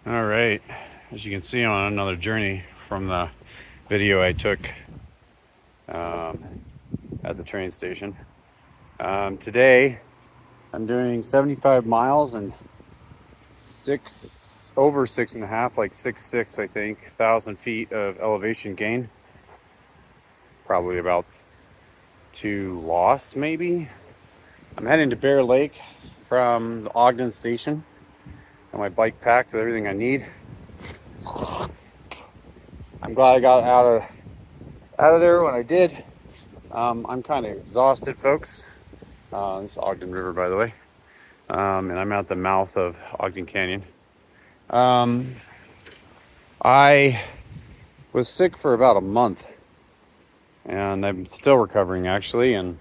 All right, as you can see, on another journey from the video I took at the train station. Today I'm doing 75 miles and over 6.5, like 6.6 I think, 1,000 feet of elevation gain. Probably about 2 lost maybe. I'm heading to Bear Lake from the Ogden station. Got my bike packed with everything I need. I'm glad I got out of there when I did. I'm kind of exhausted, folks. This is Ogden River, by the way. And I'm at the mouth of Ogden Canyon. I was sick for about a month, and I'm still recovering actually, and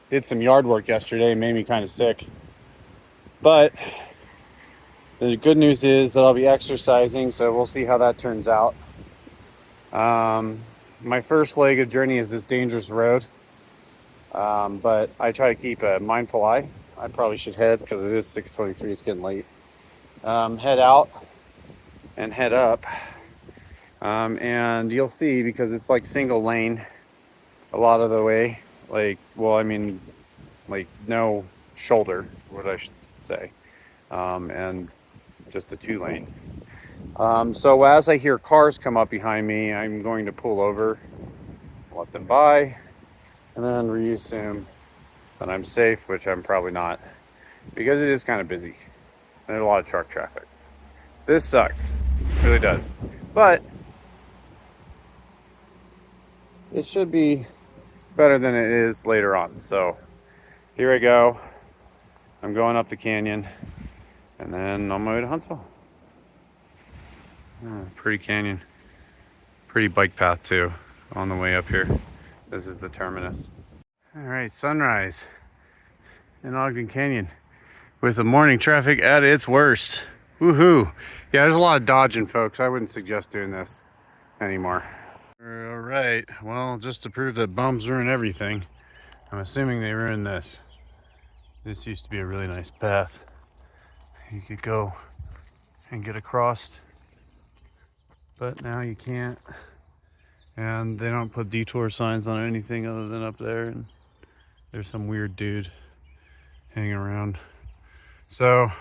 did some yard work yesterday, made me kind of sick. But the good news is that I'll be exercising, so we'll see how that turns out. My first leg of journey is this dangerous road, but I try to keep a mindful eye. I probably should head, because it is 6:23, it's getting late. Head out and head up, and you'll see, because it's like single lane a lot of the way, like no shoulder, what I should say, and just a 2-lane. So as I hear cars come up behind me, I'm going to pull over, let them by, and then reassume that I'm safe, which I'm probably not, because it is kind of busy and there's a lot of truck traffic. This sucks, it really does, but it should be better than it is later on. So here I go. I'm going up the canyon and then on my way to Huntsville. Pretty canyon, pretty bike path too on the way up here. This is the terminus. All right, sunrise in Ogden Canyon with the morning traffic at its worst. Woohoo! Yeah, there's a lot of dodging, folks. I wouldn't suggest doing this anymore. All right, well, just to prove that bums ruin everything, I'm assuming they ruined this. This used to be a really nice path. You could go and get across, but now you can't. And they don't put detour signs on anything other than up there, and there's some weird dude hanging around. So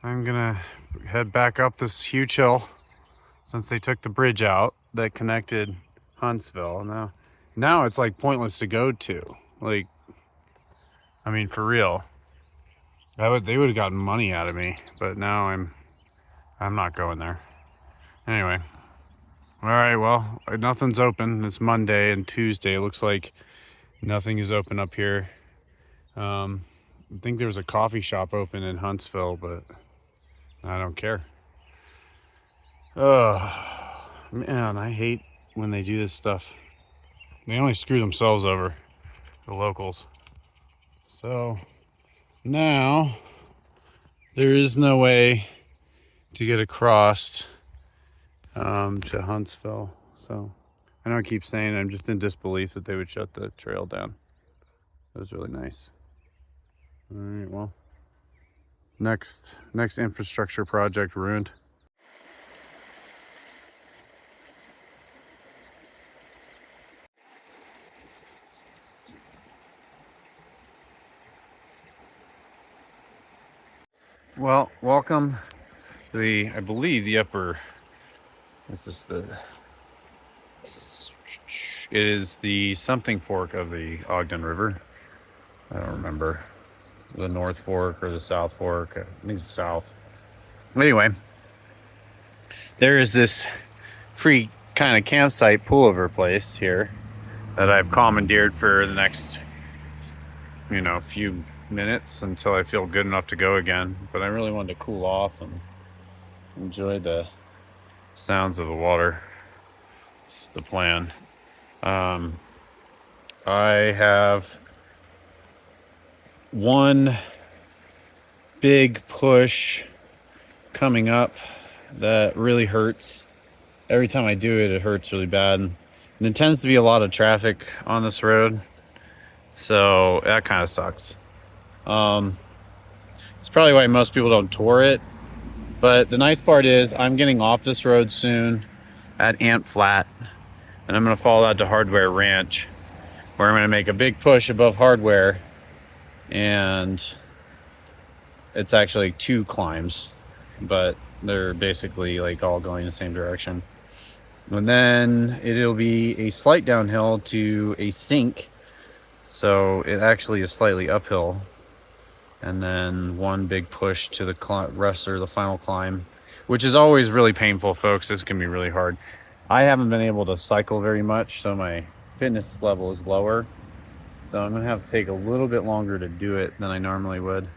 I'm gonna head back up this huge hill, since they took the bridge out that connected Huntsville. Now it's like pointless to go to. Like, I mean, for real. They would have gotten money out of me, but now I'm not going there. Anyway. All right, well, nothing's open. It's Monday and Tuesday. It looks like nothing is open up here. I think there was a coffee shop open in Huntsville, but I don't care. Oh, man, I hate when they do this stuff. They only screw themselves over, the locals. So now there is no way to get across to Huntsville. So I know I keep saying I'm just in disbelief that they would shut the trail down. That was really nice. All right, well, next infrastructure project ruined. Well, welcome to I believe the upper, it is the something fork of the Ogden River. I don't remember the North Fork or the South Fork. I think it's south. Anyway, there is this free kind of campsite pullover place here that I've commandeered for the next, few minutes until I feel good enough to go again. But I really wanted to cool off and enjoy the sounds of the water. It's the plan. I have one big push coming up that really hurts. Every time I do it, it hurts really bad. And there tends to be a lot of traffic on this road, so that kind of sucks. It's probably why most people don't tour it, But the nice part is I'm getting off this road soon at Ant Flat, and I'm gonna follow that to Hardware Ranch, where I'm gonna make a big push above Hardware, and it's actually 2 climbs, but they're basically like all going the same direction. And then it'll be a slight downhill to a sink, so it actually is slightly uphill, and then one big push to the rest or the final climb, which is always really painful, folks. This can be really hard. I haven't been able to cycle very much, so my fitness level is lower, so I'm gonna have to take a little bit longer to do it than I normally would.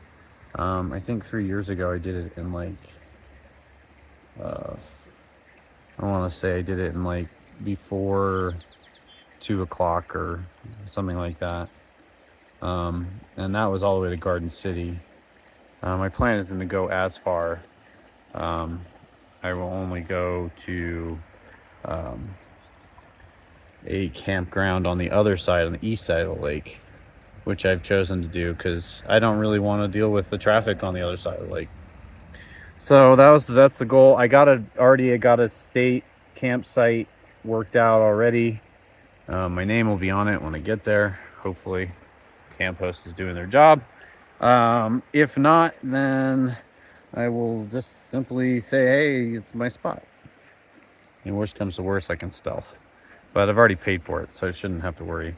I think 3 years ago I did it in like I want to say I did it in like before 2 o'clock or something like that. And that was all the way to Garden City. My plan isn't to go as far. I will only go to a campground on the other side, on the east side of the lake, which I've chosen to do because I don't really want to deal with the traffic on the other side of the lake. So that's the goal. I got a state campsite worked out already. My name will be on it when I get there. Hopefully, Camp Host is doing their job. If not, then I will just simply say, hey, it's my spot. And worst comes to worst, I can stealth. But I've already paid for it, so I shouldn't have to worry.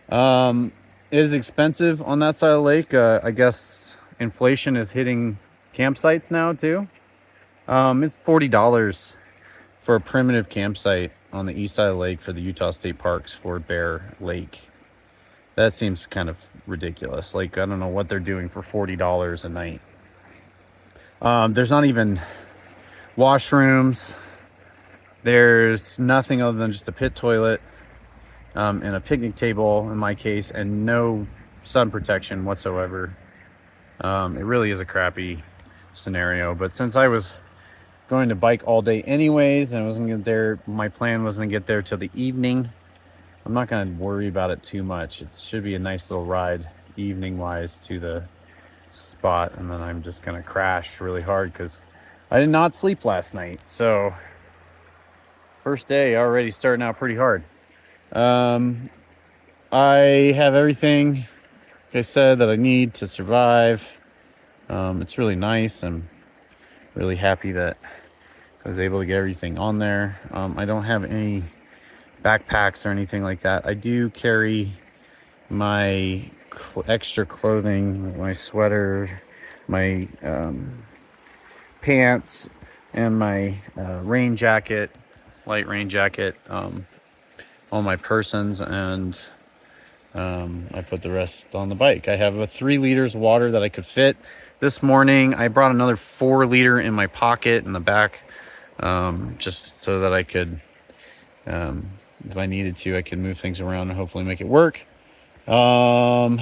It is expensive on that side of the lake. I guess inflation is hitting campsites now too. It's $40 for a primitive campsite on the east side of the lake for the Utah State Parks for Bear Lake. That seems kind of ridiculous. Like, I don't know what they're doing for $40 a night. There's not even washrooms. There's nothing other than just a pit toilet and a picnic table in my case, and no sun protection whatsoever. It really is a crappy scenario, but since I was going to bike all day anyways and I wasn't gonna get there, my plan wasn't to get there till the evening. I'm not gonna worry about it too much. It should be a nice little ride evening wise to the spot, and then I'm just gonna crash really hard because I did not sleep last night. So first day already starting out pretty hard. I have everything, like I said, that I need to survive. It's really nice. I'm really happy that I was able to get everything on there. I don't have any backpacks or anything like that. I do carry my extra clothing, my sweater, my pants, and my rain jacket, light rain jacket, on my persons, and I put the rest on the bike. I have 3 liters of water that I could fit. This morning I brought another 4 liter in my pocket in the back, just so that I could, if I needed to, I could move things around and hopefully make it work. I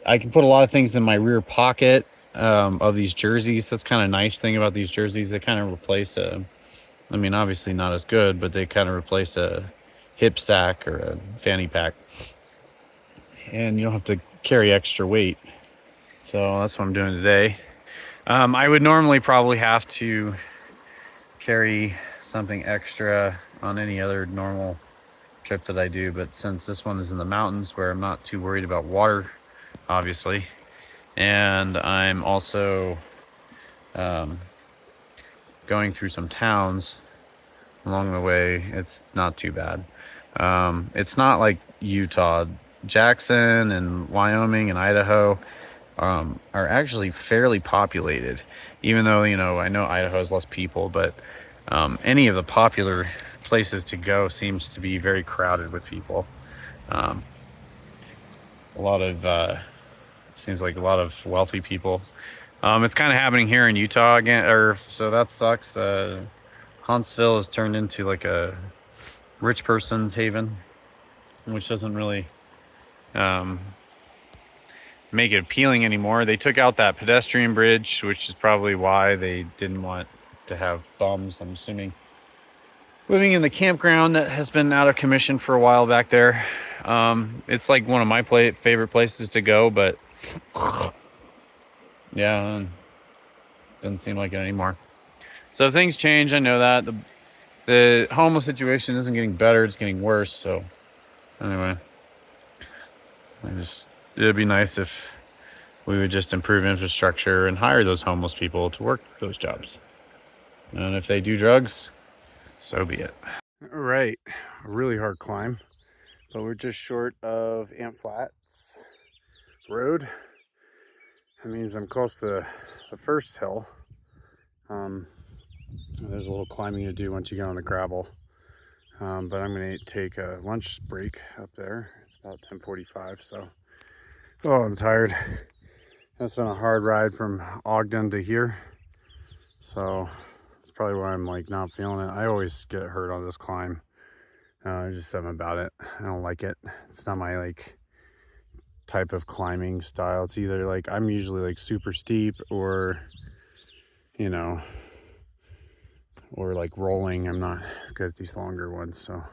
can put a lot of things in my rear pocket of these jerseys. That's kind of a nice thing about these jerseys. They kind of replace I mean, obviously not as good, but they kind of replace a hip sack or a fanny pack. And you don't have to carry extra weight. So that's what I'm doing today. I would normally probably have to carry something extra on any other normal trip that I do, but since this one is in the mountains where I'm not too worried about water, obviously, and I'm also going through some towns along the way, it's not too bad. It's not like Utah. Jackson and Wyoming and Idaho are actually fairly populated, even though, you know, I know Idaho has less people, but any of the popular places to go seems to be very crowded with people. A lot of seems like a lot of wealthy people. It's kind of happening here in Utah again, so that sucks. Huntsville has turned into like a rich person's haven, which doesn't really make it appealing anymore. They took out that pedestrian bridge, which is probably why they didn't want to have bums, I'm assuming, living in the campground that has been out of commission for a while back there. It's like one of my favorite places to go, but yeah, Doesn't seem like it anymore. So things change. I know that the homeless situation isn't getting better; it's getting worse. So anyway, it'd be nice if we would just improve infrastructure and hire those homeless people to work those jobs. And if they do drugs, so be it. All right, a really hard climb, but we're just short of Ant Flats Road. That means I'm close to the first hill. There's a little climbing to do once you get on the gravel. But I'm gonna take a lunch break up there. It's about 10:45, so I'm tired. It's been a hard ride from Ogden to here, so that's probably why I'm like not feeling it. I always get hurt on this climb. There's just something about it. I don't like it. It's not my like type of climbing style. It's either like I'm usually like super steep or or like rolling. I'm not good at these longer ones, so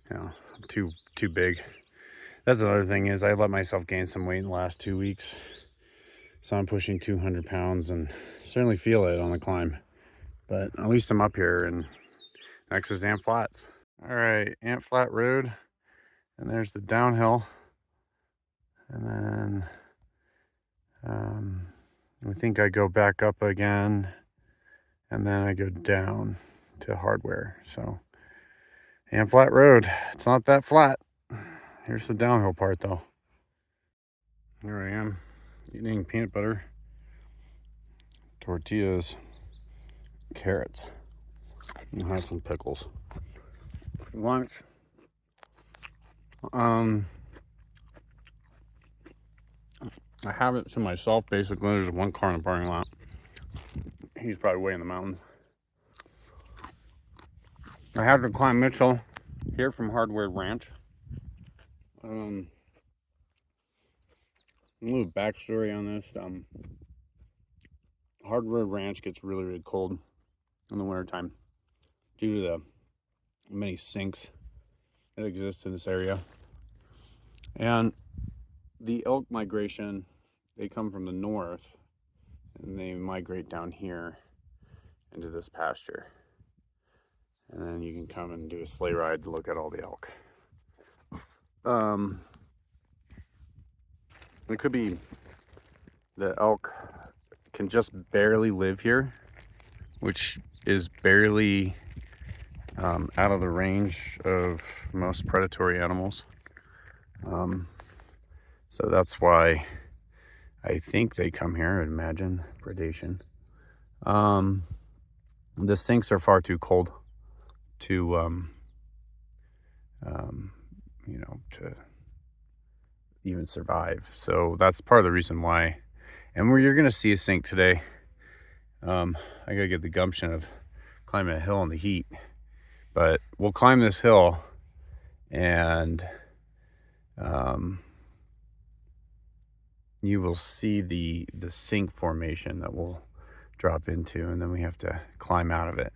I'm too big. That's another thing is I let myself gain some weight in the last 2 weeks, so I'm pushing 200 pounds and certainly feel it on the climb. But at least I'm up here, and next is Ant Flats. All right, Ant Flat Road, and there's the downhill, and then I think I go back up again, and then I go down to Hardware. So Ant Flat Road, it's not that flat. Here's the downhill part though. Here I am eating peanut butter, tortillas, carrots, and have some pickles. Lunch. I have it to myself basically. There's one car in the parking lot. He's probably way in the mountains. I have to climb Mitchell here from Hardware Ranch. A little backstory on this. Hardware Ranch gets really cold in the wintertime due to the many sinks that exist in this area. And the elk migration, they come from the north and they migrate down here into this pasture. And then you can come and do a sleigh ride to look at all the elk. It could be the elk can just barely live here, which is barely out of the range of most predatory animals. So that's why I think they come here. I'd imagine predation. The sinks are far too cold to to even survive. So that's part of the reason why. And you're gonna see a sink today. I gotta get the gumption of climbing a hill in the heat, but we'll climb this hill and you will see the sink formation that we'll drop into, and then we have to climb out of it.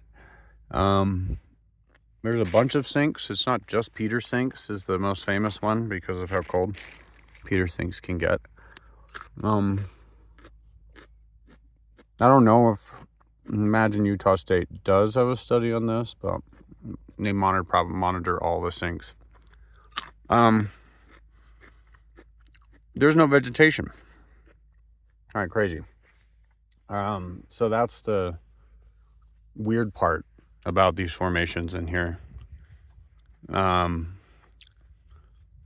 There's a bunch of sinks. It's not just Peter Sinks is the most famous one because of how cold Peter Sinks can get. I don't know if Imagine Utah State does have a study on this, but they monitor all the sinks. There's no vegetation. All right, crazy. So that's the weird part about these formations in here.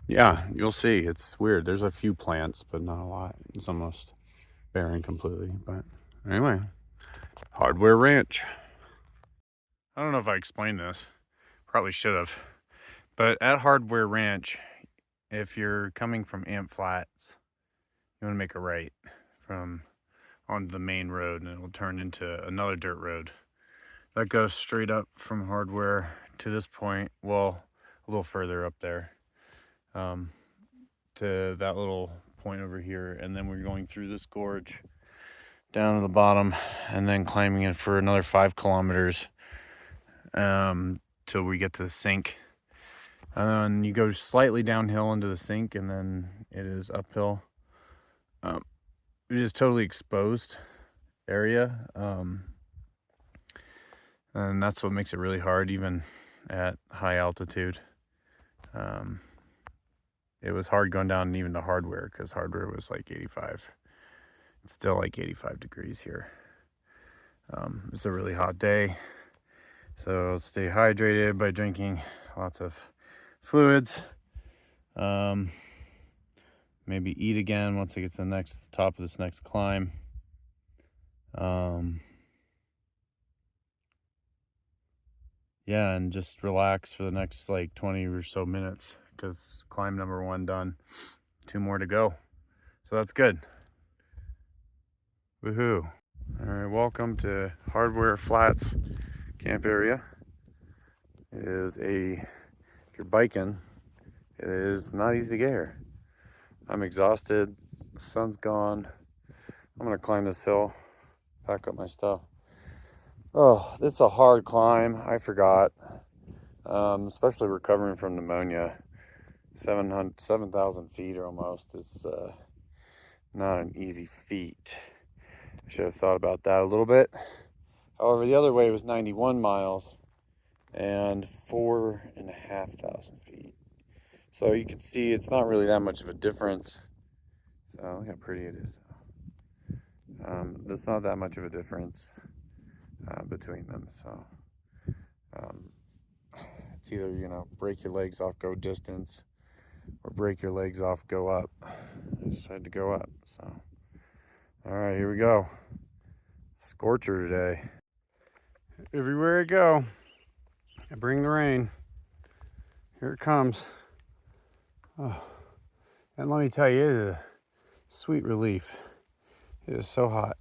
Yeah, you'll see. It's weird. There's a few plants, but not a lot. It's almost barren completely. But anyway, Hardware Ranch. I don't know if I explained this. Probably should have. But at Hardware Ranch, if you're coming from Ant Flats, you want to make a right from onto the main road, and it will turn into another dirt road that goes straight up from Hardware to this point. Well, a little further up there, to that little point over here, and then we're going through this gorge down to the bottom, and then climbing it for another 5 kilometers till we get to the sink. And then you go slightly downhill into the sink, and then it is uphill. It is totally exposed, area. And that's what makes it really hard, even at high altitude. It was hard going down even to hardware, because hardware was like 85. It's still like 85 degrees here. It's a really hot day, so stay hydrated by drinking lots of fluids. Maybe eat again once I get to the top of this next climb. Yeah, and just relax for the next like 20 or so minutes, because climb number 1 done. 2 more to go. So that's good. Woohoo. All right, welcome to Hardware Flats camp area. It is if you're biking, it is not easy to get here. I'm exhausted, the sun's gone. I'm gonna climb this hill, pack up my stuff. Oh, this is a hard climb, I forgot. Especially recovering from pneumonia. 7,000 feet or almost is not an easy feat. I should have thought about that a little bit. However, the other way was 91 miles and 4,500 feet. So you can see it's not really that much of a difference. So look how pretty it is. There's not that much of a difference between them. So it's either, break your legs off, go distance, or break your legs off, go up. I decided to go up. So, all right, here we go. Scorcher today. Everywhere I go, I bring the rain. Here it comes. Oh, and let me tell you, it is a sweet relief. It is so hot.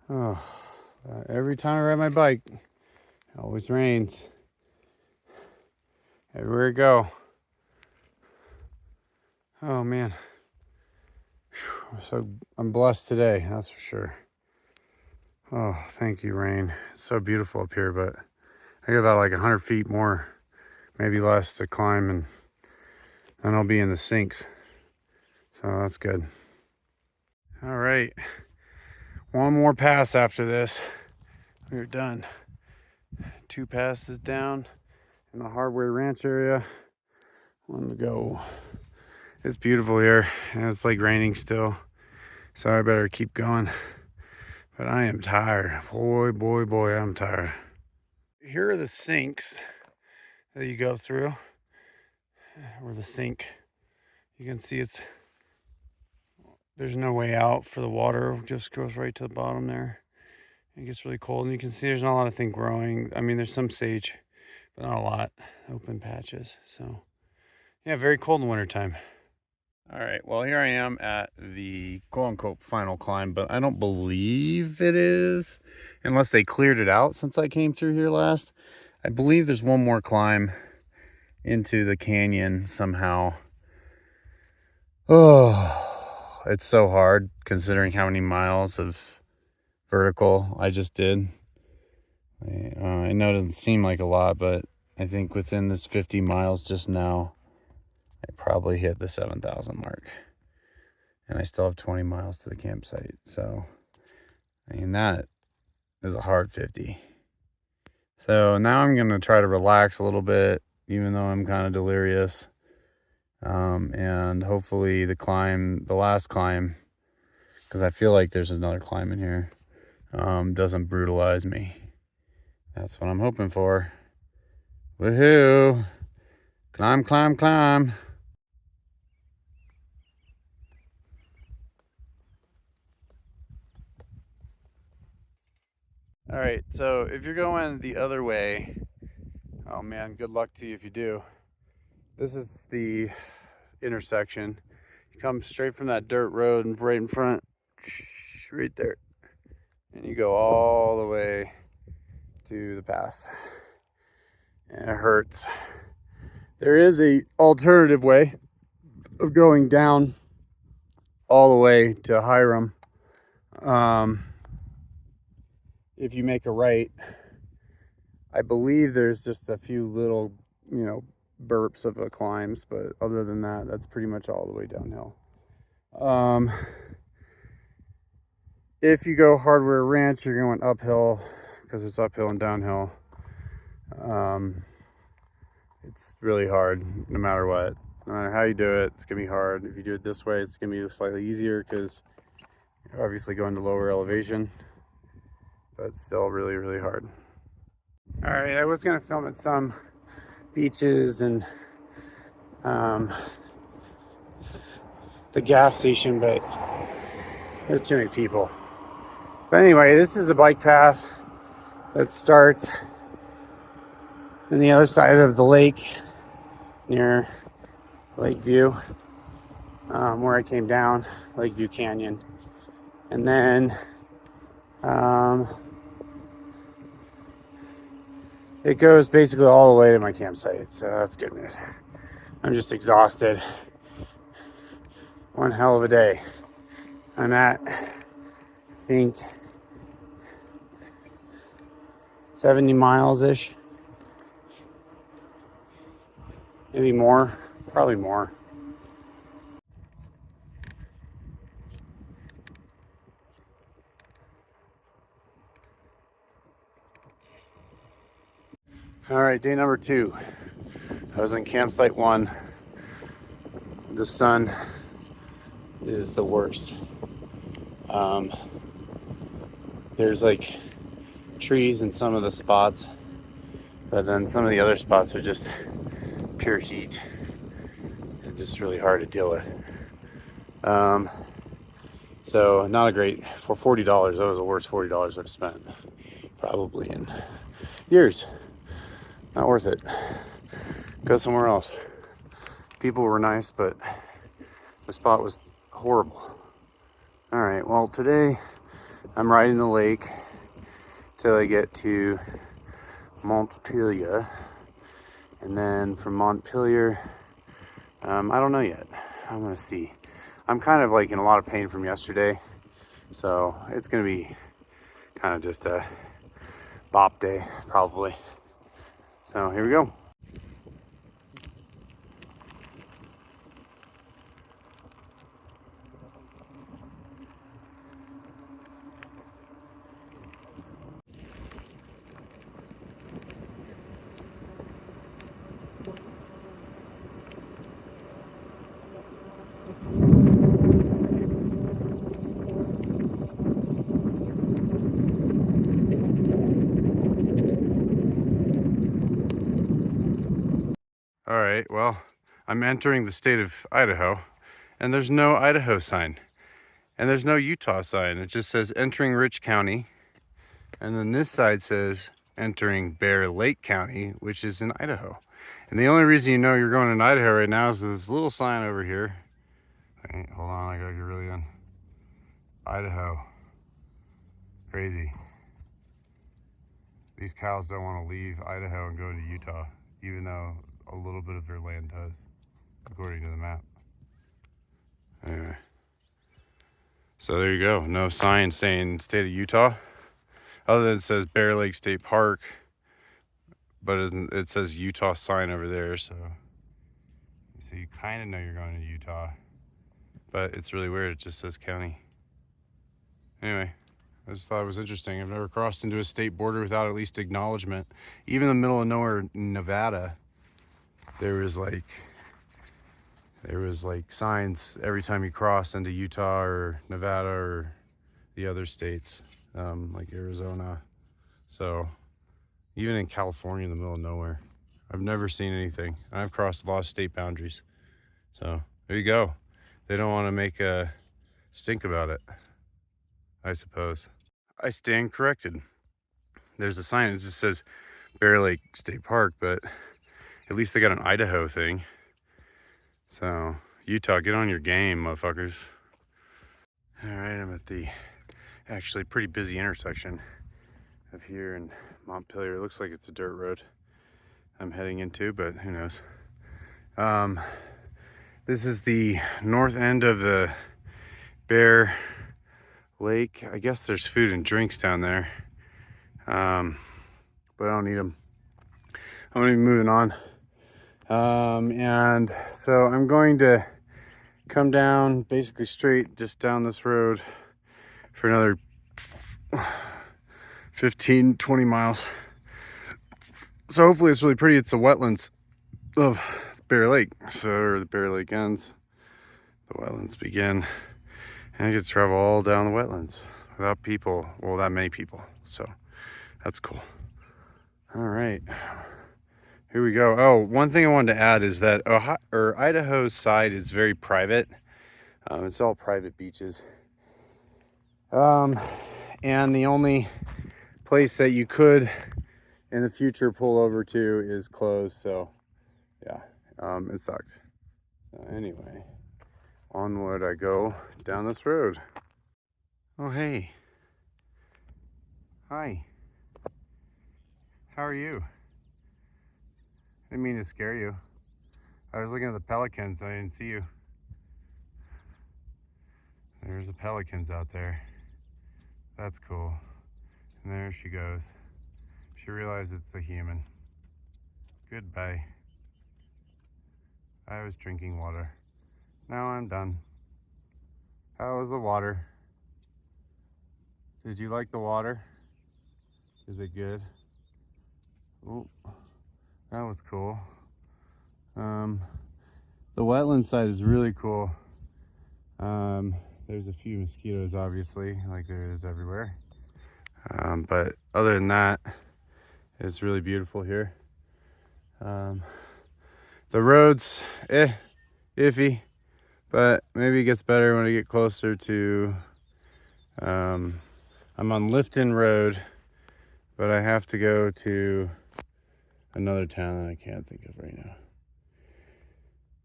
Oh, every time I ride my bike, it always rains. Everywhere I go. Oh man. So I'm blessed today, that's for sure. Oh, thank you, rain. It's so beautiful up here, but I got about like 100 feet more, maybe less, to climb, and then I'll be in the sinks. So that's good. All right. One more pass after this. We're done. 2 passes down in the Hardware Ranch area. One to go. It's beautiful here, and it's like raining still, so I better keep going. But I am tired. Boy, boy, boy, I'm tired. Here are the sinks that you go through, or the sink. You can see there's no way out for the water. It just goes right to the bottom there. It gets really cold, and you can see there's not a lot of things growing. I mean, there's some sage, but not a lot. Open patches. So yeah, very cold in the wintertime. All right, well, here I am at the quote-unquote final climb, but I don't believe it is, unless they cleared it out since I came through here last. I believe there's one more climb into the canyon somehow. Oh, it's so hard considering how many miles of vertical I just did. I know it doesn't seem like a lot, but I think within this 50 miles just now, I probably hit the 7,000 mark. And I still have 20 miles to the campsite. So, I mean, that is a hard 50. So now I'm going to try to relax a little bit, even though I'm kind of delirious. And hopefully the last climb, because I feel like there's another climb in here, doesn't brutalize me. That's what I'm hoping for. Woohoo! Climb, climb, climb. All right, so if you're going the other way, oh man, good luck to you if you do. This is the intersection. You come straight from that dirt road and right in front, right there. And you go all the way to the pass. And it hurts. There is a alternative way of going down all the way to Hiram. If you make a right, I believe there's just a few little, burps of climbs, but other than that, that's pretty much all the way downhill. if you go Hardware Ranch, you're going uphill because it's uphill and downhill. It's really hard no matter what. No matter how you do it, it's gonna be hard. If you do it this way, it's gonna be slightly easier because you're obviously going to lower elevation, but still really, really hard. All right, I was gonna film at some beaches and the gas station, but there's too many people. But anyway, this is a bike path that starts on the other side of the lake near Lakeview, where I came down, Lakeview Canyon. And then it goes basically all the way to my campsite, so that's good news. I'm just exhausted. One hell of a day. I'm at, I think, 70 miles-ish. Maybe more, probably more. All right, day number 2. I was in campsite 1. The sun is the worst. There's like trees in some of the spots, but then some of the other spots are just pure heat and just really hard to deal with. So not a great, for $40, that was the worst $40 I've spent probably in years. Not worth it. Go somewhere else. People were nice, but the spot was horrible. All right, well, today I'm riding the lake till I get to Montpelier, and then from Montpelier, I don't know yet. I'm gonna see. I'm kind of like in a lot of pain from yesterday, so it's gonna be kind of just a bop day probably. So here we go. All right, well, I'm entering the state of Idaho, and there's no Idaho sign, and there's no Utah sign. It just says entering Rich County, and then this side says entering Bear Lake County, which is in Idaho. And the only reason you know you're going in Idaho right now is this little sign over here. Wait, hold on, I gotta get really in. Idaho. Crazy. These cows don't want to leave Idaho and go into Utah, even though a little bit of their land does, according to the map. Anyway, so there you go. No sign saying state of Utah, other than it says Bear Lake State Park, but it says Utah sign over there. So you kind of know you're going to Utah, but it's really weird. It just says county. Anyway, I just thought it was interesting. I've never crossed into a state border without at least acknowledgement. Even in the middle of nowhere, Nevada, there was like signs every time you cross into Utah or Nevada or the other states, like Arizona. So even in California, in the middle of nowhere, I've never seen anything. I've crossed a lot of state boundaries. So there you go. They don't want to make a stink about it, I suppose. I stand corrected. There's a sign that just says Bear Lake State Park, but at least they got an Idaho thing. So Utah, get on your game, motherfuckers. All right, I'm at the actually pretty busy intersection of here in Montpelier. It looks like it's a dirt road I'm heading into, but who knows. This is the north end of the Bear Lake. I guess there's food and drinks down there, but I don't need them. I'm gonna be moving on. And so I'm going to come down basically straight just down this road for another 15, 20 miles. So hopefully it's really pretty. It's the wetlands of Bear Lake. So the Bear Lake ends, the wetlands begin, and I get to travel all down the wetlands without people, well, that many people. So that's cool. All right, here we go. Oh, one thing I wanted to add is that Idaho's side is very private. It's all private beaches. And the only place that you could in the future pull over to is closed. So yeah, it sucked. So anyway, onward I go down this road. Oh, hey. Hi. How are you? I didn't mean to scare you. I was looking at the pelicans. I didn't see you. There's the pelicans out there. That's cool. And there she goes. She realized it's a human. Goodbye. I was drinking water. Now I'm done. How was the water? Did you like the water? Is it good? Oh, that was cool. The wetland side is really cool. There's a few mosquitoes, obviously, like there is everywhere. But other than that, it's really beautiful here. The road's iffy, but maybe it gets better when I get closer to, I'm on Lifton Road, but I have to go to another town that I can't think of right now.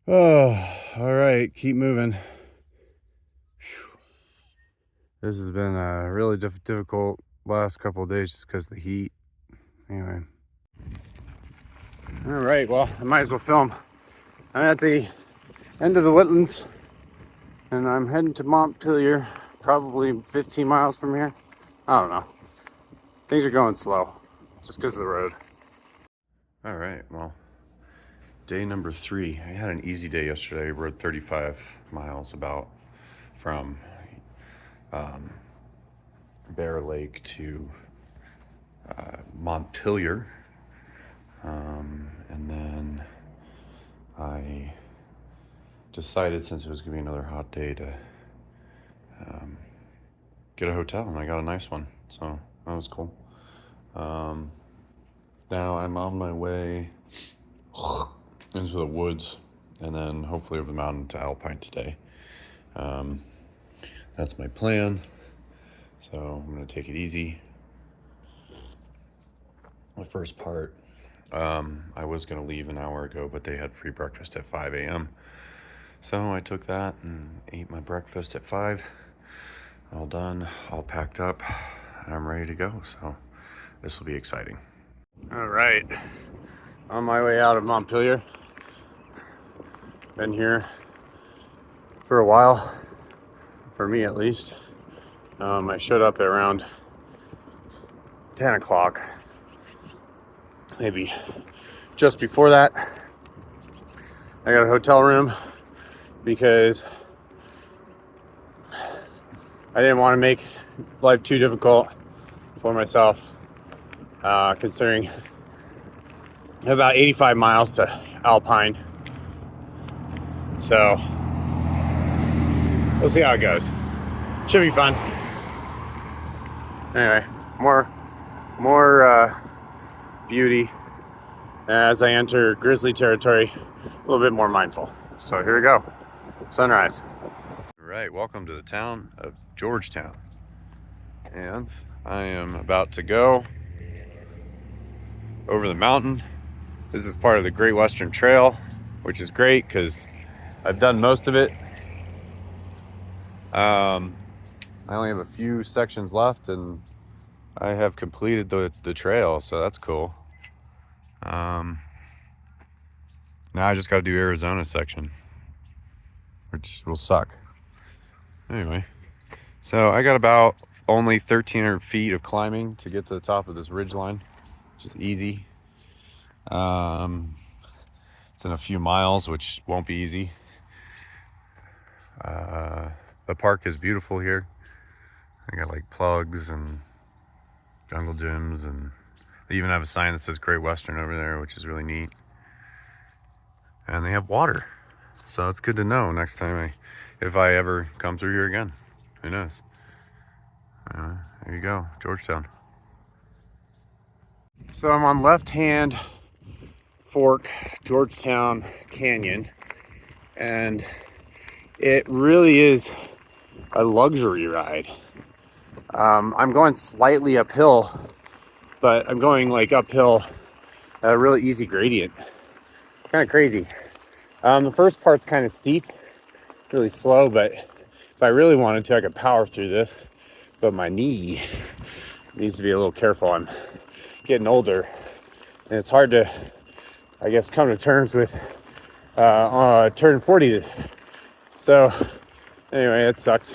Oh, all right, keep moving. Whew. This has been a really difficult last couple of days just because of the heat. Anyway. All right, well, I might as well film. I'm at the end of the wetlands, and I'm heading to Montpelier, probably 15 miles from here. I don't know. Things are going slow, just because of the road. All right, well, day number 3. I had an easy day yesterday. I rode 35 miles about from Bear Lake to Montpelier. And then I decided, since it was gonna be another hot day, to get a hotel, and I got a nice one, so that was cool. Now I'm on my way into the woods, and then hopefully over the mountain to Alpine today. That's my plan, so I'm gonna take it easy. The first part, I was gonna leave an hour ago, but they had free breakfast at 5 a.m. So I took that and ate my breakfast at 5. All done, all packed up. I'm ready to go, so this will be exciting. All right, on my way out of Montpelier. Been here for a while, for me at least. I showed up at around 10 o'clock, maybe just before that. I got a hotel room because I didn't want to make life too difficult for myself, considering about 85 miles to Alpine. So we'll see how it goes. Should be fun. Anyway, more beauty as I enter grizzly territory, a little bit more mindful. So here we go, sunrise. All right, welcome to the town of Georgetown. And I am about to go over the mountain. This is part of the Great Western Trail, which is great because I've done most of it. I only have a few sections left, and I have completed the trail, so that's cool. Now I just got to do Arizona section, which will suck. Anyway, so I got about only 1,300 feet of climbing to get to the top of this ridgeline, which is easy. It's in a few miles, which won't be easy. The park is beautiful here. I got like plugs and jungle gyms, and they even have a sign that says Great Western over there, which is really neat. And they have water, so it's good to know next time if I ever come through here again. Who knows? There you go, Georgetown. So I'm on left-hand fork Georgetown Canyon, and it really is a luxury ride. I'm going slightly uphill, but I'm going like uphill at a really easy gradient. Kind of crazy. The first part's kind of steep, really slow, but if I really wanted to, I could power through this. But my knee needs to be a little careful. I'm getting older, and it's hard to, I guess, come to terms with turning 40. So anyway, it sucks.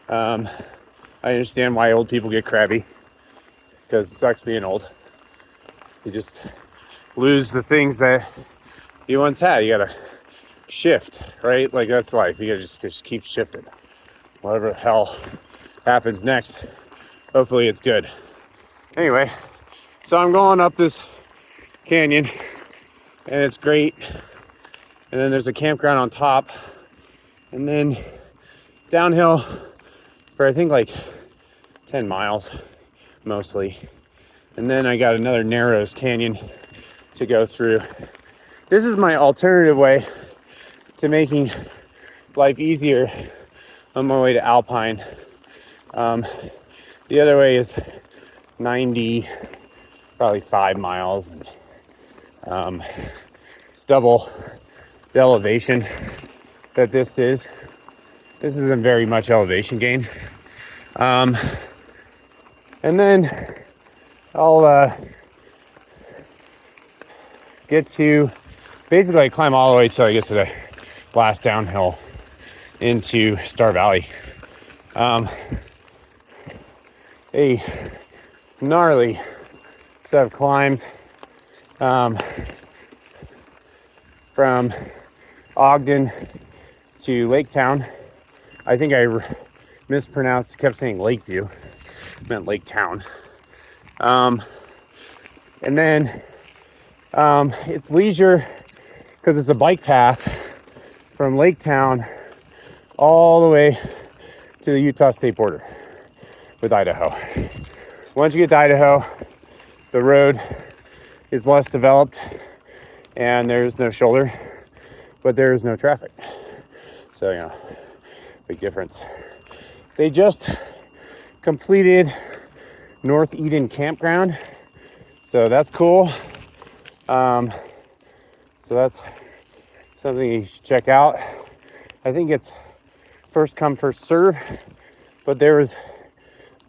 I understand why old people get crabby, because it sucks being old. You just lose the things that you once had. You gotta shift, right? Like, that's life. You gotta just keep shifting. Whatever the hell happens next, hopefully it's good. Anyway, so I'm going up this canyon, and it's great. And then there's a campground on top, and then downhill for I think like 10 miles mostly. And then I got another Narrows Canyon to go through. This is my alternative way to making life easier on my way to Alpine. The other way is 90, probably 5 miles, and double the elevation that this is. This isn't very much elevation gain. And then I'll get to, basically I climb all the way till I get to the last downhill into Star Valley. A gnarly set of climbs from Ogden to Lake Town. I think I mispronounced, kept saying Lakeview, meant Lake Town. And then it's leisure because it's a bike path from Lake Town all the way to the Utah state border with Idaho. Once you get to Idaho, the road is less developed and there's no shoulder, but there is no traffic. So, you know, big difference. They just completed North Eden Campground, so that's cool. So that's something you should check out. I think it's first come, first serve, but there was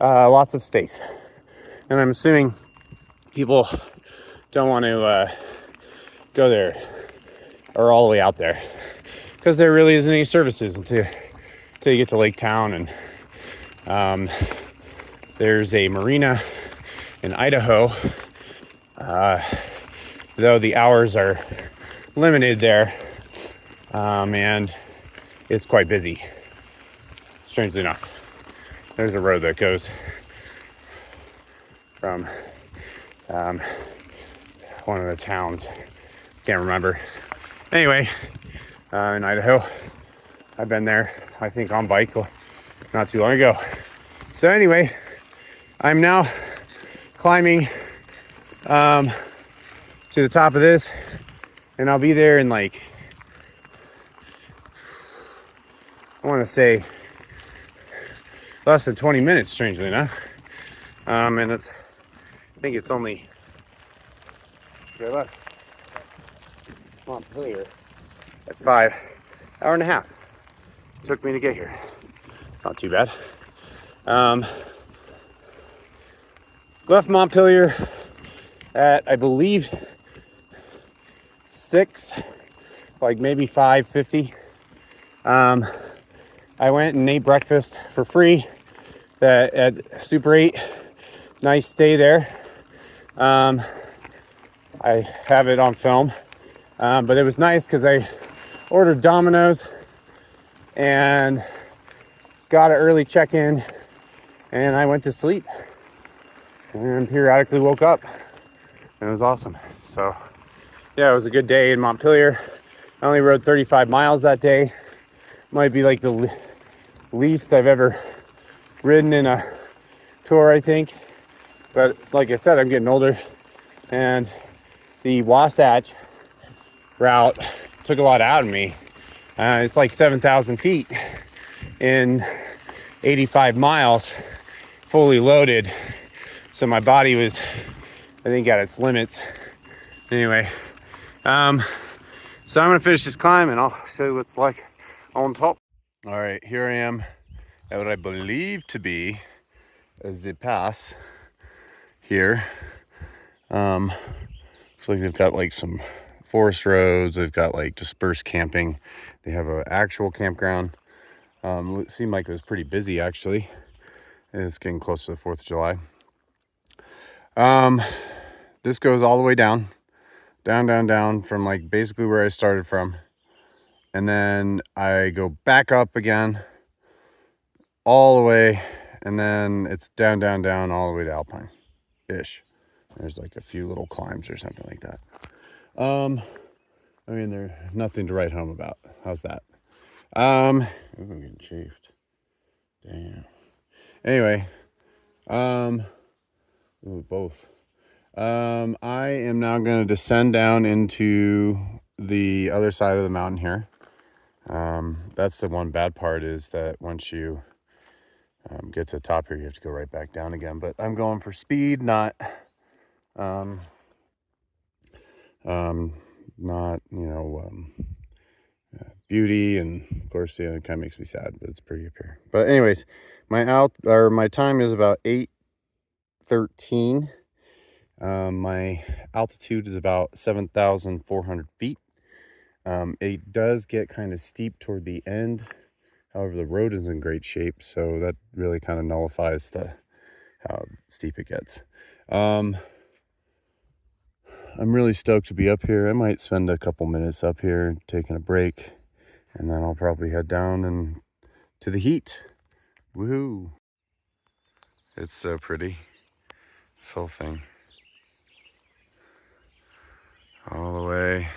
lots of space. And I'm assuming people don't want to go there or all the way out there because there really isn't any services until you get to Lake Town. And there's a marina in Idaho, though the hours are limited there, and it's quite busy, strangely enough. There's a road that goes from one of the towns, can't remember. Anyway, in Idaho, I've been there, I think on bike not too long ago. So anyway, I'm now climbing to the top of this, and I'll be there in like, I want to say less than 20 minutes, strangely enough. And I think it's only right left Montpelier at 5 hour and a half it took me to get here. It's not too bad. Left Montpelier at, I believe, 6, like maybe 5:50. I went and ate breakfast for free at Super 8. Nice stay there. I have it on film, but it was nice because I ordered Domino's and got an early check-in, and I went to sleep. and periodically woke up, and it was awesome. So yeah, it was a good day in Montpelier. I only rode 35 miles that day. Might be like the least I've ever ridden in a tour, I think. But like I said, I'm getting older, and the Wasatch route took a lot out of me. It's like 7,000 feet in 85 miles, fully loaded. So my body was, I think, at its limits. Anyway, so I'm gonna finish this climb and I'll show you what it's like on top. All right, here I am at what I believe to be the pass here. Looks like they've got like some forest roads. They've got like dispersed camping. They have an actual campground. It seemed like it was pretty busy actually. It's getting close to the 4th of July. This goes all the way down from like basically where I started from. And then I go back up again all the way, and then it's down all the way to Alpine-ish. There's like a few little climbs or something like that. I mean, there's nothing to write home about. How's that? Ooh, I'm getting chafed. Damn. Anyway, ooh, both. I am now going to descend down into the other side of the mountain here. That's the one bad part, is that once you get to the top here, you have to go right back down again. But I'm going for speed, not beauty. And of course, it kind of makes me sad, but it's pretty up here. But anyways, my time is about 8:13. My altitude is about 7,400 feet. It does get kind of steep toward the end. However, the road is in great shape, so that really kind of nullifies how steep it gets. I'm really stoked to be up here. I might spend a couple minutes up here taking a break, and then I'll probably head down and to the heat. Woohoo! It's so pretty, this whole thing. All the way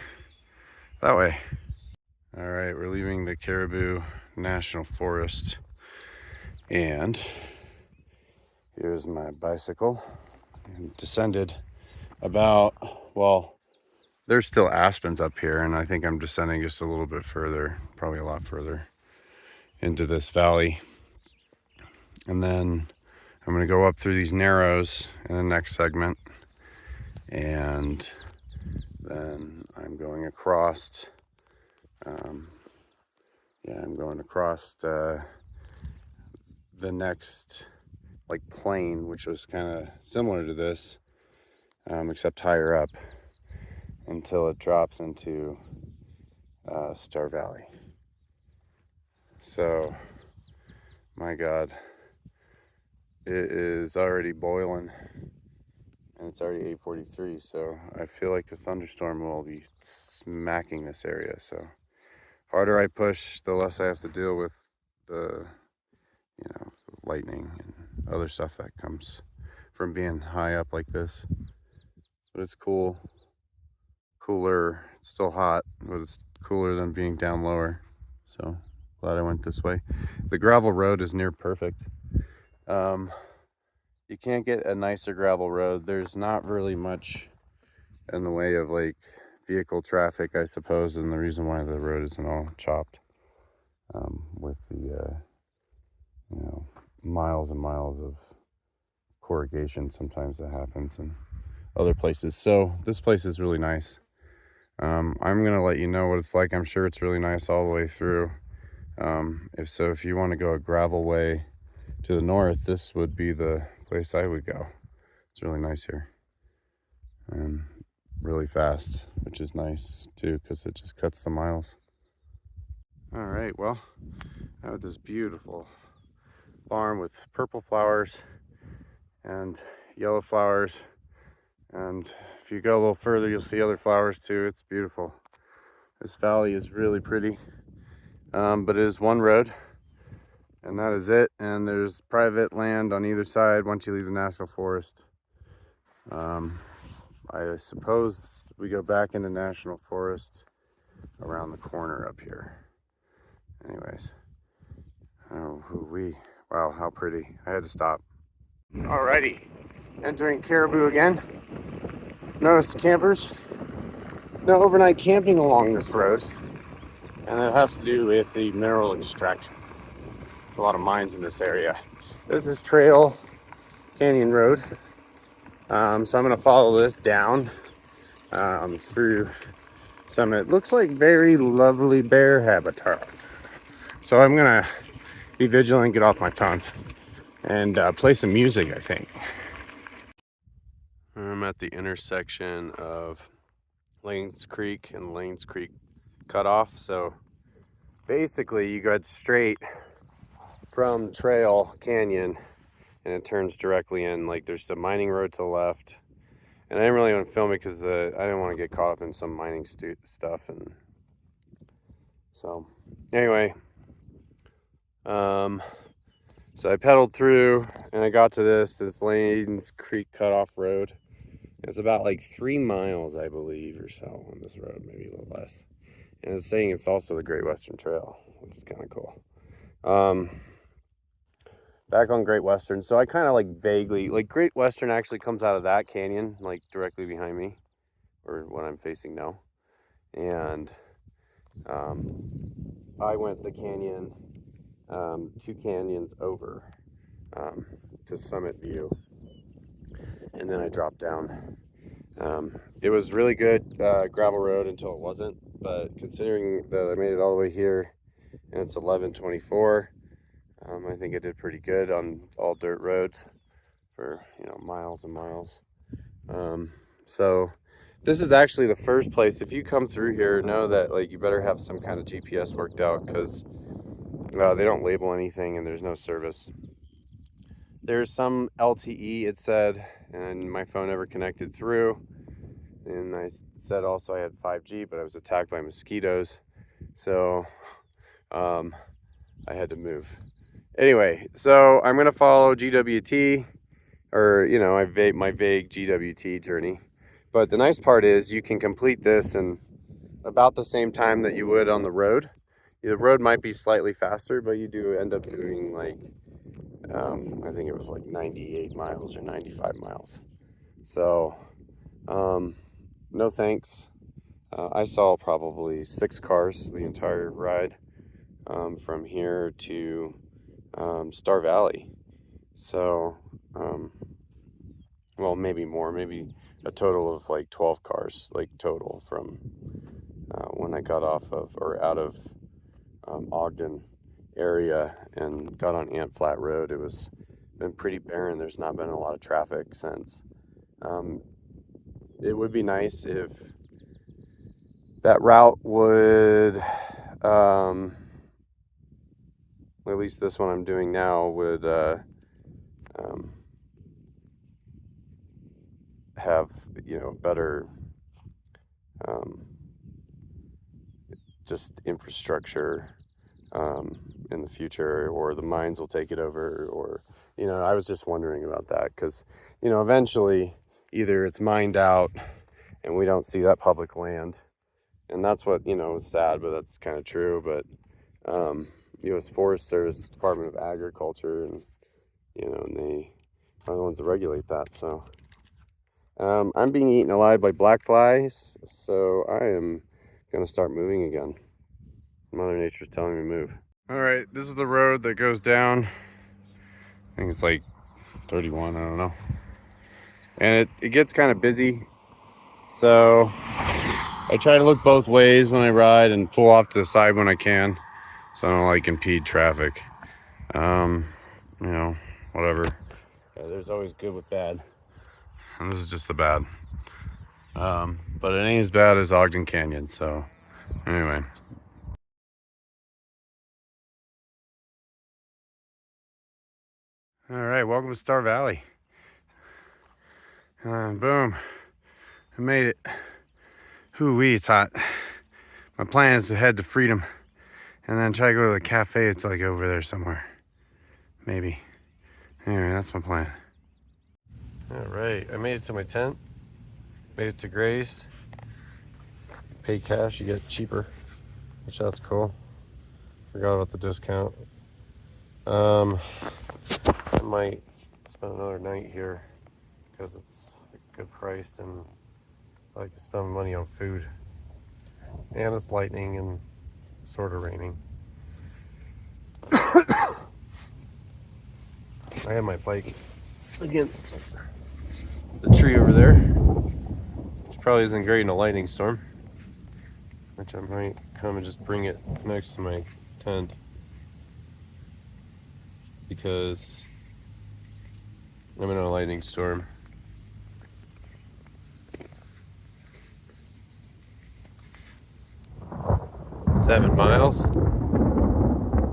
that way. All right, we're leaving the Caribou National Forest, and here's my bicycle. Descended about, well, there's still aspens up here, and I think I'm descending just a little bit further, probably a lot further into this valley. And then I'm going to go up through these narrows in the next segment, and then I'm going across the next like plain, which was kind of similar to this, except higher up, until it drops into Star Valley. So, my God, it is already boiling, and it's already 8:43. So I feel like the thunderstorm will be smacking this area. So harder I push, the less I have to deal with the lightning and other stuff that comes from being high up like this. But it's cooler. It's still hot, but it's cooler than being down lower. So glad I went this way. The gravel road is near perfect. You can't get a nicer gravel road. There's not really much in the way of like vehicle traffic, I suppose, and the reason why the road isn't all chopped with the miles and miles of corrugation. Sometimes that happens in other places. So this place is really nice. I'm gonna let you know what it's like. I'm sure it's really nice all the way through. If you want to go a gravel way to the north, this would be the place I would go. It's really nice here, and really fast, which is nice too, because it just cuts the miles. All right, well, I have this beautiful farm with purple flowers and yellow flowers, and if you go a little further, you'll see other flowers too. It's beautiful. This valley is really pretty, but it is one road, and that is it. And there's private land on either side once you leave the national forest. I suppose we go back into National Forest around the corner up here. Anyways, oh, wow, how pretty. I had to stop. Alrighty, entering Caribou again. Noticed campers. No overnight camping along this road, and it has to do with the mineral extraction. There's a lot of mines in this area. This is Trail Canyon Road, so I'm going to follow this down through some, it looks like very lovely bear habitat. So I'm going to be vigilant, get off my phone, and play some music, I think. I'm at the intersection of Lanes Creek and Lanes Creek Cutoff. So basically you go straight from Trail Canyon and it turns directly in. Like there's a mining road to the left, and I didn't really want to film it because I didn't want to get caught up in some mining stuff. And so anyway, so I pedaled through and I got to this Lanes Creek Cutoff Road. It's about like 3 miles, I believe, or so on this road, maybe a little less. And it's saying it's also the Great Western Trail, which is kind of cool. Back on Great Western, so I kind of like vaguely, like Great Western actually comes out of that canyon, like directly behind me, or what I'm facing now. And I went the canyon, 2 canyons over to Summit View. And then I dropped down. It was really good gravel road until it wasn't, but considering that I made it all the way here and it's 11:24, I think I did pretty good on all dirt roads for, you know, miles and miles. So this is actually the first place, if you come through here, know that like you better have some kind of GPS worked out, because they don't label anything and there's no service. There's some LTE, it said, and my phone never connected through. And I said also I had 5G, but I was attacked by mosquitoes, so I had to move. Anyway, so I'm gonna follow GWT, or you know, my vague GWT journey. But the nice part is you can complete this in about the same time that you would on the road. The road might be slightly faster, but you do end up doing like I think it was like 98 miles or 95 miles. So no thanks. I saw probably 6 cars the entire ride from here to Star Valley. So well, maybe more, maybe a total of like 12 cars, like total, from when I got off of, or out of Ogden area and got on Ant Flat Road. It was been pretty barren. There's not been a lot of traffic since. It would be nice if that route would, at least this one I'm doing now, would have, you know, better just infrastructure in the future, or the mines will take it over, or, you know, I was just wondering about that, because, you know, eventually either it's mined out and we don't see that public land, and that's what, you know, is sad, but that's kind of true. But U.S. Forest Service, Department of Agriculture, and, you know, and they are the ones that regulate that. So I'm being eaten alive by black flies, so I am gonna start moving again. Mother Nature's telling me to move. All right, this is the road that goes down. I think it's like 31, I don't know. And it gets kind of busy, so I try to look both ways when I ride and pull off to the side when I can, so I don't like impede traffic. You know, whatever. Yeah, there's always good with bad, and this is just the bad. But it ain't as bad as Ogden Canyon. So anyway. All right, welcome to Star Valley. Boom, I made it. Hoo-wee, it's hot. My plan is to head to Freedom and then try to go to the cafe. It's like over there somewhere, maybe. Anyway, that's my plan. All right, I made it to my tent. Made it to Gray's. Pay cash, you get cheaper, which that's cool. Forgot about the discount. I might spend another night here because it's a good price, and I like to spend money on food. And it's lightning and sort of raining. I have my bike against the tree over there, which probably isn't great in a lightning storm, which I might come and just bring it next to my tent because I'm in a lightning storm. Seven miles,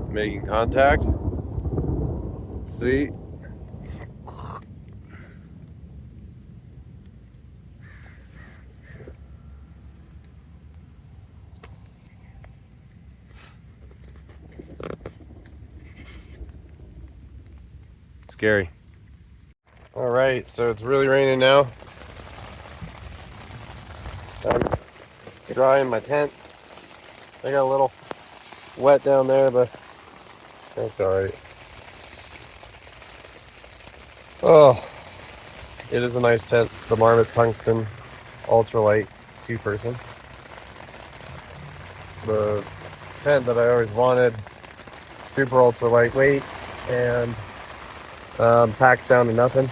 making contact. Sweet. Scary. All right, so it's really raining now. I'm drying my tent. I got a little wet down there, but that's all right. Oh, it is a nice tent. The Marmot Tungsten Ultralight 2-person. The tent that I always wanted. Super ultra lightweight and packs down to nothing.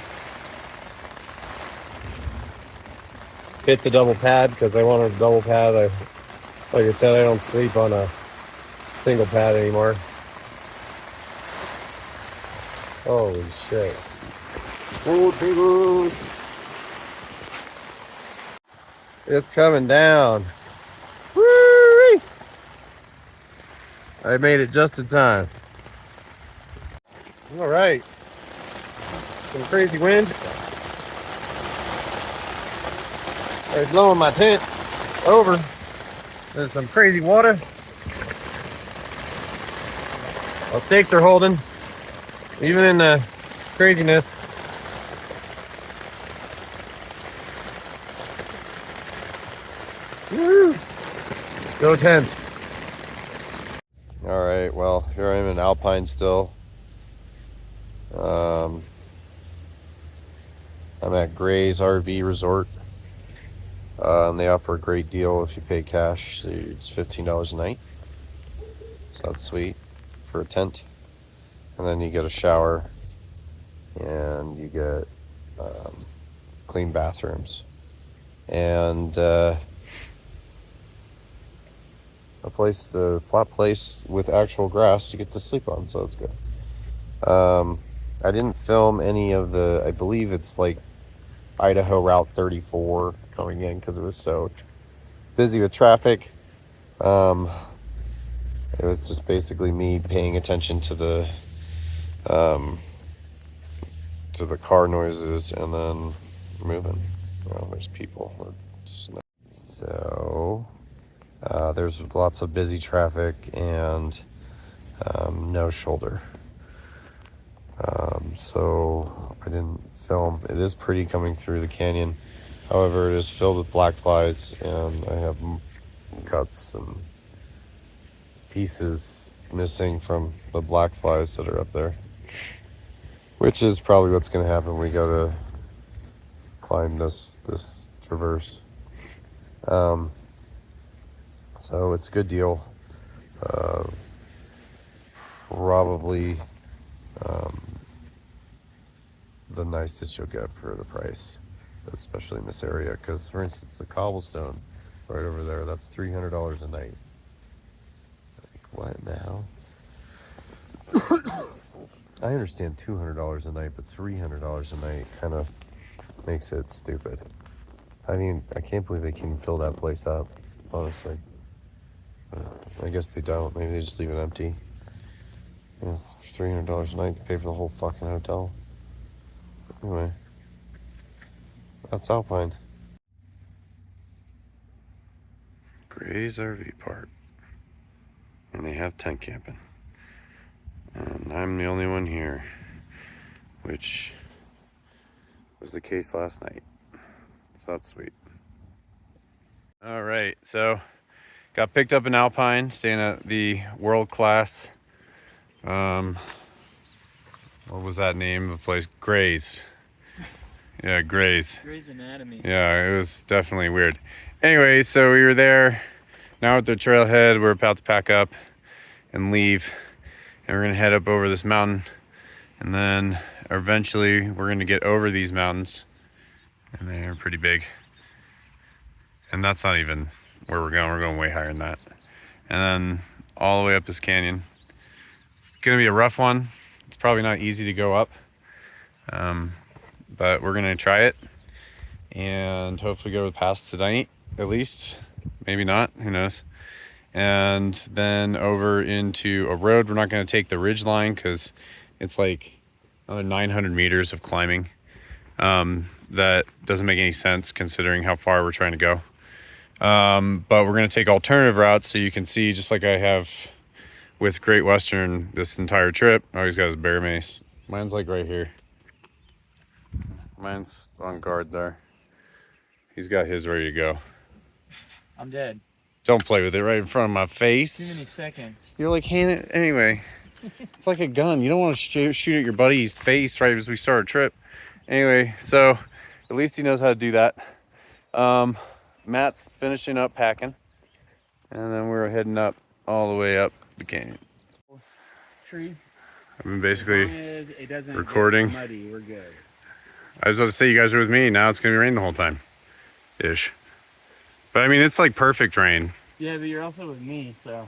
Fits a double pad because I wanted a double pad. Like I said, I don't sleep on a single pad anymore. Holy shit. It's coming down. Woo-wee! I made it just in time. All right. Some crazy wind. It's blowing my tent over. There's some crazy water. Well, stakes are holding, even in the craziness. Woo! Go tent. All right, well, here I am in Alpine still. I'm at Gray's RV Resort. And they offer a great deal if you pay cash. So it's $15 a night. So that's sweet for a tent. And then you get a shower and you get clean bathrooms. And a flat place with actual grass you get to sleep on, so it's good. I didn't film any of I believe it's like Idaho Route 34 coming in because it was so busy with traffic. It was just basically me paying attention to the car noises and then moving. Oh, there's people. So there's lots of busy traffic and no shoulder. So I didn't film. It is pretty coming through the canyon. However, it is filled with black flies, and I have cuts and pieces missing from the black flies that are up there, which is probably what's going to happen when we go to climb this traverse. So it's a good deal. Probably the nicest you'll get for the price, especially in this area, because for instance the cobblestone right over there, that's $300 a night. Like, what in the hell? I understand $200 a night, but $300 a night kind of makes it stupid. I mean, I can't believe they can fill that place up, honestly. I guess they don't. Maybe they just leave it empty. It's $300 a night to pay for the whole fucking hotel. Anyway, that's Alpine. Gray's RV Park. And they have tent camping. And I'm the only one here, which was the case last night. So that's sweet. All right, so got picked up in Alpine, staying at the world-class, what was that name of the place? Gray's. Yeah, Gray's. Gray's Anatomy. Yeah, it was definitely weird. Anyway, so we were there. Now at the trailhead, we're about to pack up and leave. And we're gonna head up over this mountain. And then eventually we're gonna get over these mountains. And they're pretty big. And that's not even where we're going way higher than that. And then all the way up this canyon. It's gonna be a rough one. It's probably not easy to go up. But we're gonna try it and hopefully go past tonight at least. Maybe not, who knows. And then over into a road. We're not gonna take the ridge line because it's like another 900 meters of climbing. That doesn't make any sense considering how far we're trying to go. But we're gonna take alternative routes so you can see, just like I have with Great Western this entire trip. Oh, he's got his bear mace. Mine's like right here. Mine's on guard there. He's got his ready to go. I'm dead. Don't play with it right in front of my face. Too many seconds. You're like, hand it anyway. It's like a gun. You don't want to shoot at your buddy's face right as we start a trip. Anyway, so at least he knows how to do that. Matt's finishing up packing. And then we're heading up all the way up the canyon. Tree. I've been basically As long as it doesn't recording. get muddy, we're good. I was about to say you guys are with me. Now it's going to rain the whole time. Ish. But I mean, it's like perfect rain. Yeah, but you're also with me, so.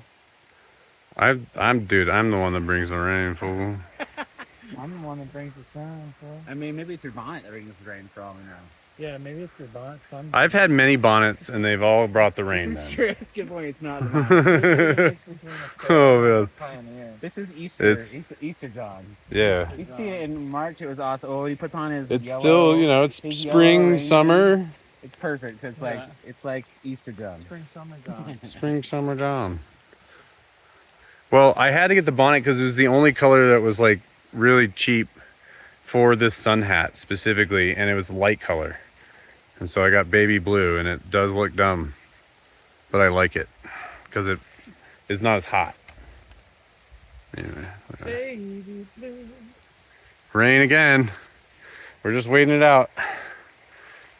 I'm the one that brings the rain, fool. I'm the one that brings the sun, fool. I mean, maybe it's your bonnet that brings the rain for all we know. Yeah, maybe it's your bonnet. I've had many bonnets and they've all brought the rain. This is true. That's a good point. It's not the bonnet. Oh man. Pioneer. This is Easter. It's Easter John. Yeah. You see it in March. It was awesome. Oh, he puts on his. It's yellow, still, you know, it's his spring, yellow summer. It's perfect. So it's like Easter John. Spring, summer John. Spring, summer, John. Well, I had to get the bonnet because it was the only color that was like really cheap for this sun hat specifically, and it was light color. And so I got baby blue, and it does look dumb, but I like it because it is not as hot. Anyway, Baby blue. rain again. We're just waiting it out.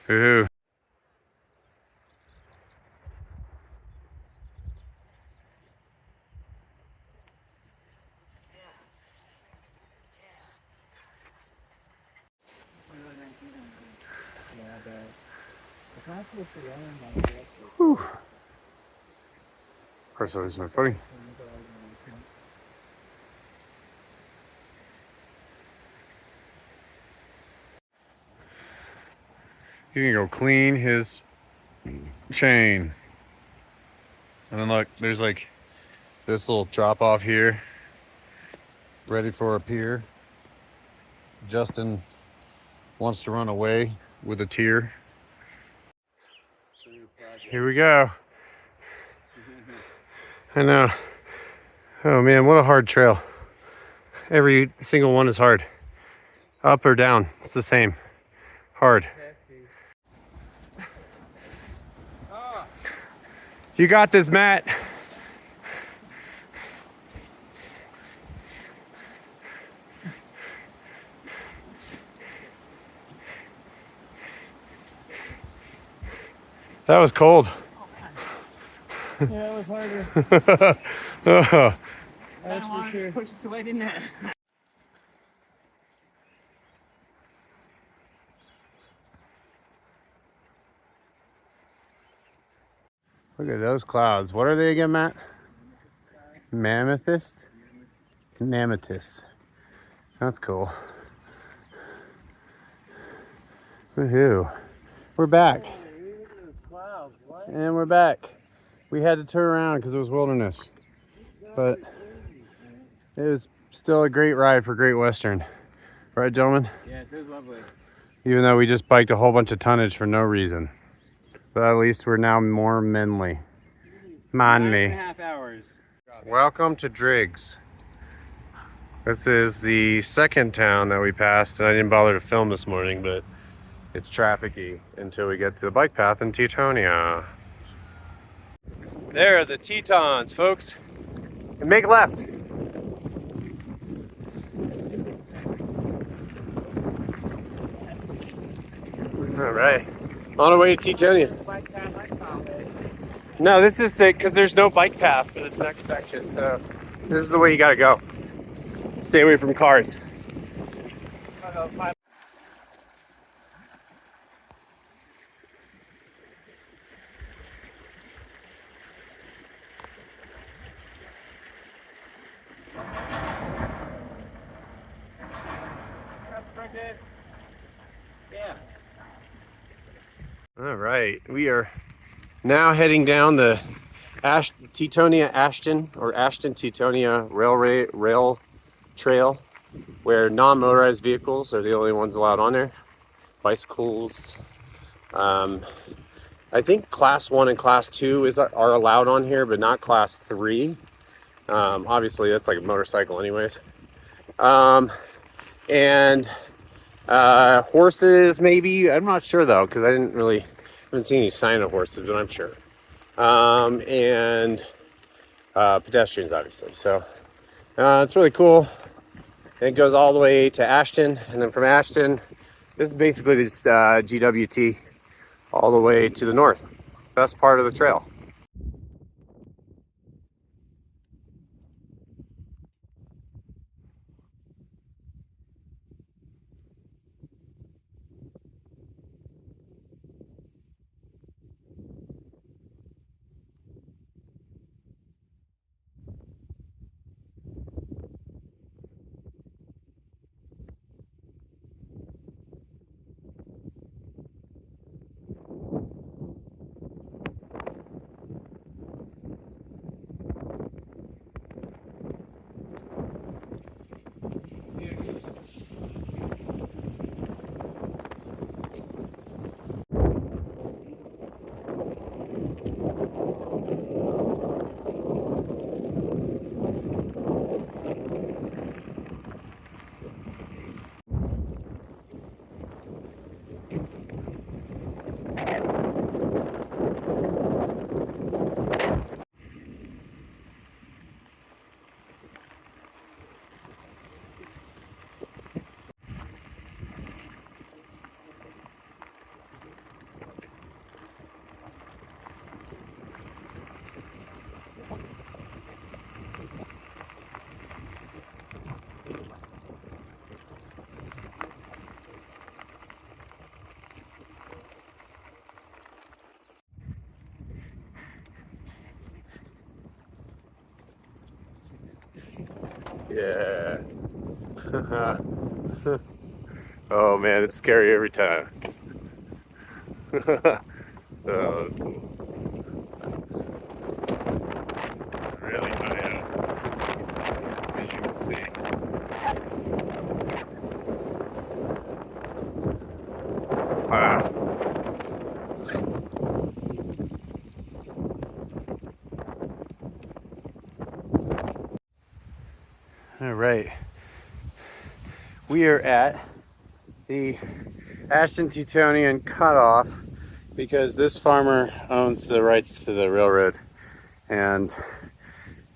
Woohoo. Whew. Of course I lose my footing. You can go clean his chain. And then look, there's like this little drop off here, ready for a pier. Justin wants to run away with a tear. Here we go. I know. Oh man, what a hard trail. Every single one is hard. Up or down, it's the same. Hard. You got this, Matt. That was cold. Yeah, that was harder. Oh. That's for sure. Push us away, didn't it? Look at those clouds. What are they again, Matt? Mammothist? Mammothist. That's cool. Woohoo. We're back. And we're back. We had to turn around because it was wilderness. But it was still a great ride for Great Western. Right, gentlemen? Yes, it was lovely. Even though we just biked a whole bunch of tonnage for no reason. But at least we're now more manly. 9.5 hours. Welcome to Driggs. This is the second town that we passed, and I didn't bother to film this morning, but it's trafficy until we get to the bike path in Teutonia. There are the Tetons, folks. And make left. All right, on our way to Teutonia. No, this is because there's no bike path for this next section, so this is the way you gotta go. Stay away from cars. Yeah. All right, we are now heading down the Teutonia Ashton or Ashton Teutonia rail trail, where non-motorized vehicles are the only ones allowed on there. Bicycles, I think class 1 and class 2 are allowed on here, but not class 3. Obviously that's like a motorcycle anyways. And horses maybe, I'm not sure though, because I haven't seen any sign of horses, but I'm sure. And pedestrians obviously. So it's really cool. It goes all the way to Ashton, and then from Ashton, this is basically this GWT all the way to the north. Best part of the trail. Yeah. Oh man, it's scary every time. Oh, that's cool. It's really high up, as you can see. Wow. All right. We are at the Ashton Teutonian cutoff because this farmer owns the rights to the railroad, and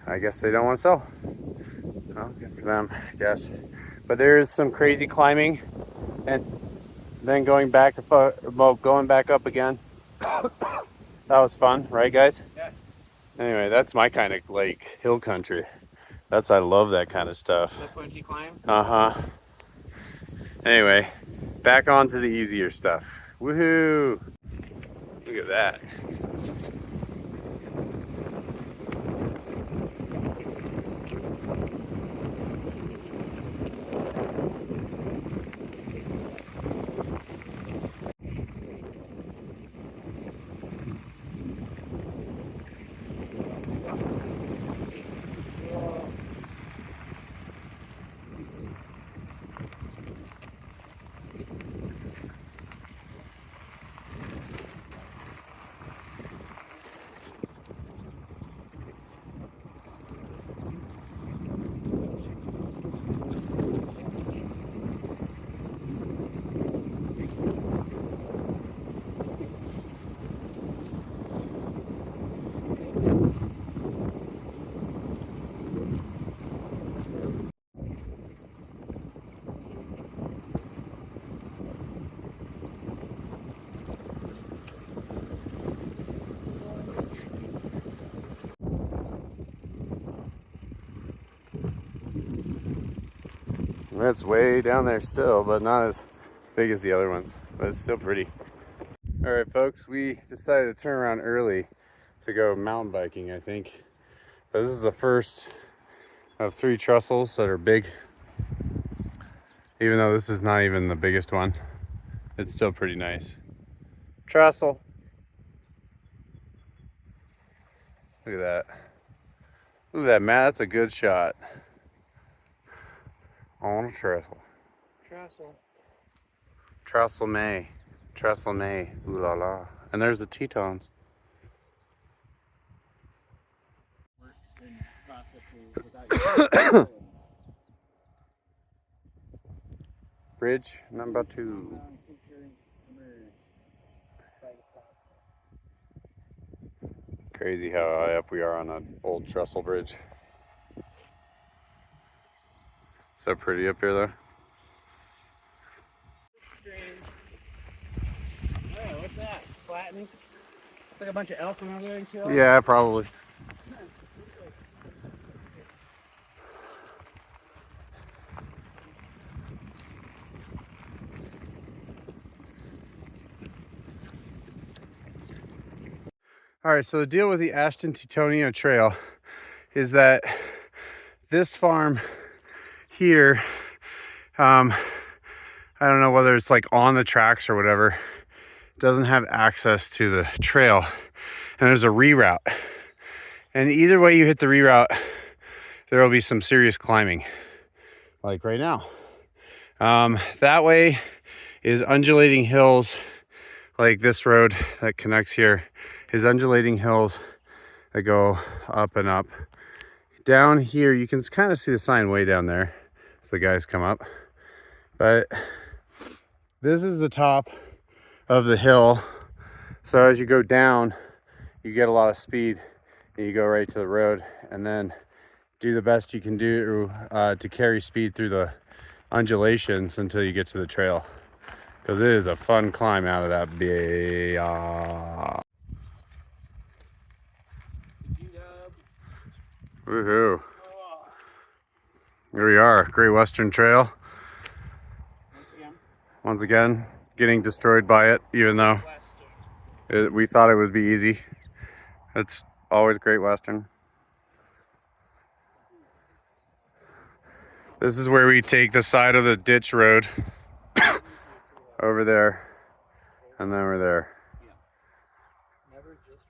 I guess they don't want to sell. Well, good for them, I guess. But there is some crazy climbing, and then going back up again. That was fun, right, guys? Yeah. Anyway, that's my kind of like hill country. I love that kind of stuff. The punchy climbs? Uh-huh. Anyway, back onto the easier stuff. Woohoo! Look at that. It's way down there still, but not as big as the other ones, but it's still pretty. All right, folks, we decided to turn around early to go mountain biking, I think. But this is the first of 3 trussels that are big. Even though this is not even the biggest one, it's still pretty nice. Trussel. Look at that. Look at that, Matt. That's a good shot. On a trestle. Trestle. Trestle May. Trestle May. Ooh la la. And there's the Tetons. Works and processes without Bridge number 2. Crazy how high up we are on an old trestle bridge. So pretty up here though. Strange. Oh, what's that? Flattens? It's like a bunch of elk over there and shit. Yeah, probably. All right, so the deal with the Ashton Teutonio Trail is that this farm here, I don't know whether it's like on the tracks or whatever, doesn't have access to the trail, and there's a reroute. And either way you hit the reroute, there will be some serious climbing, like right now. That way is undulating hills, like this road that connects here is undulating hills that go up and up. Down here, you can kind of see the sign way down there as the guys come up. But this is the top of the hill. So as you go down, you get a lot of speed and you go right to the road, and then do the best you can do to carry speed through the undulations until you get to the trail. Because it is a fun climb out of that big. Woohoo. Here we are, Great Western Trail. Once again, getting destroyed by it, even though we thought it would be easy. It's always Great Western. This is where we take the side of the ditch road over there, and then we're there. Never just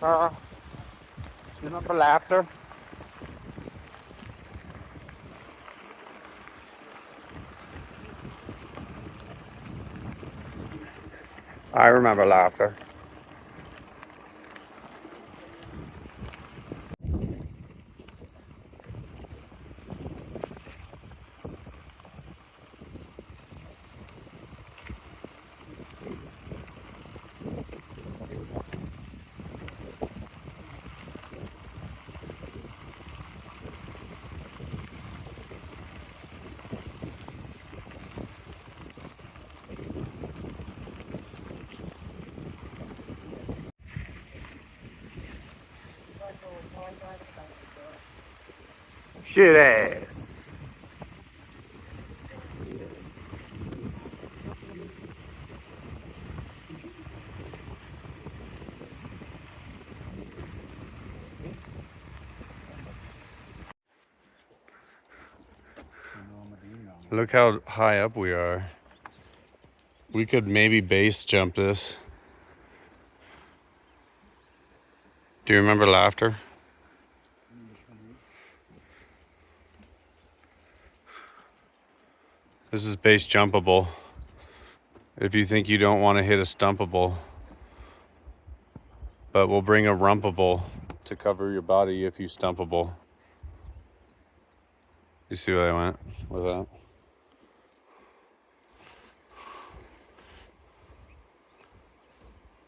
right. You remember laughter? I remember laughter. Shit ass. Look how high up we are. We could maybe base jump this. Do you remember laughter? This is base jumpable. If you think you don't want to hit a stumpable. But we'll bring a rumpable to cover your body if you stumpable. You see what I went with that?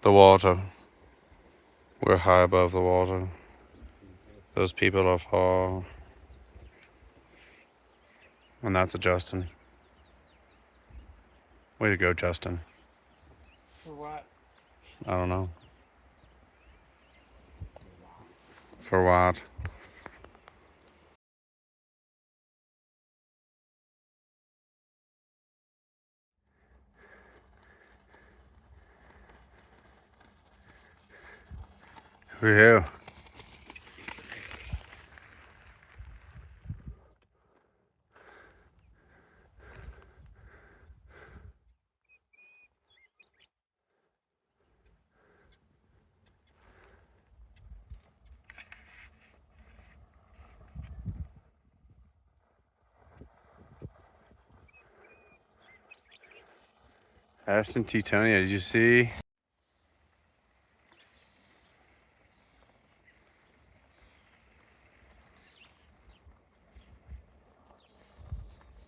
The water. We're high above the water. Those people are far. And that's a Justin. Way to go, Justin. For what? I don't know. for what? Woohoo. Ashton Teutonia, did you see?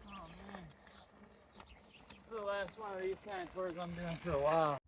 Oh man, this is the last one of these kind of tours I'm doing for a while.